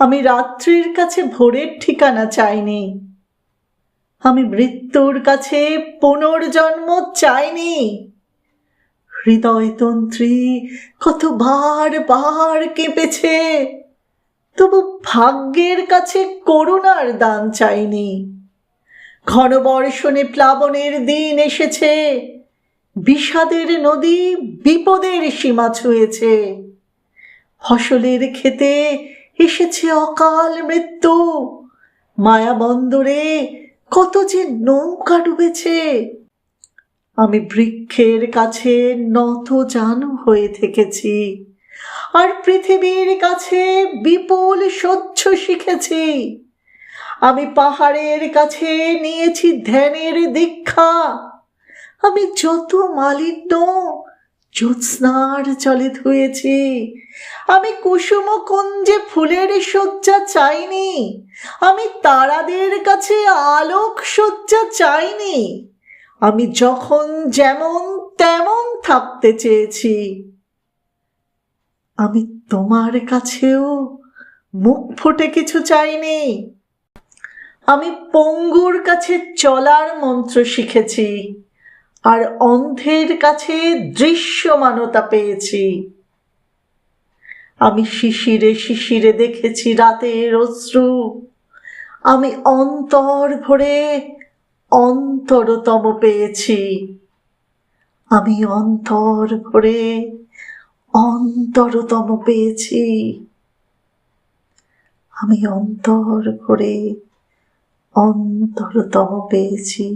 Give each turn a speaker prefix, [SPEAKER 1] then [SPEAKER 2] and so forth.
[SPEAKER 1] আমি রাত্রির কাছে ভোরের ঠিকানা চাইনি, আমি মৃত্যুর কাছে পুনর্জন্ম চাইনি। হৃদয়তন্ত্রী কত বার বার কেঁপেছে, তবু ভাগ্যের কাছে করুণার দান চাইনি। ঘন বর্ষণে প্লাবনের দিন এসেছে, বিষাদের নদী বিপদের সীমা ছুঁয়েছে। ফসলের ক্ষেতে এসেছে অকাল মৃত্যু, মায়াবন্দরে কত যে নৌকা ডুবেছে। আমি বৃক্ষের কাছে নত জানু হয়ে থেকেছি, আর পৃথিবীর কাছে বিপুল সহ্য শিখেছি। আমি পাহাড়ের কাছে নিয়েছি ধ্যানের দীক্ষা, আমি যত মালিন্য জ্যোৎস্নার জলে ধুয়েছি। আমি কুসুম কুঞ্জে ফুলের শয্যা চাইনি, আমি তারাদের কাছে আলোক শয্যা চাইনি। আমি যখন যেমন তেমন থাকতে চেয়েছি। আমি তোমার কাছেও মুখ ফুটে কিছু চাইনি। আমি পঙ্গুর কাছে চলার মন্ত্র শিখেছি, আর অন্ধের কাছে দৃশ্যমানতা পেয়েছি। আমি শিশিরে শিশিরে দেখেছি রাতের অশ্রু, আমি অন্তর ভরে অন্তরতম পেয়েছি। আমি অন্তর ভরে অন্তরতম পেয়েছি। আমি অন্তর ভরে অন্তরতম পেয়েছি।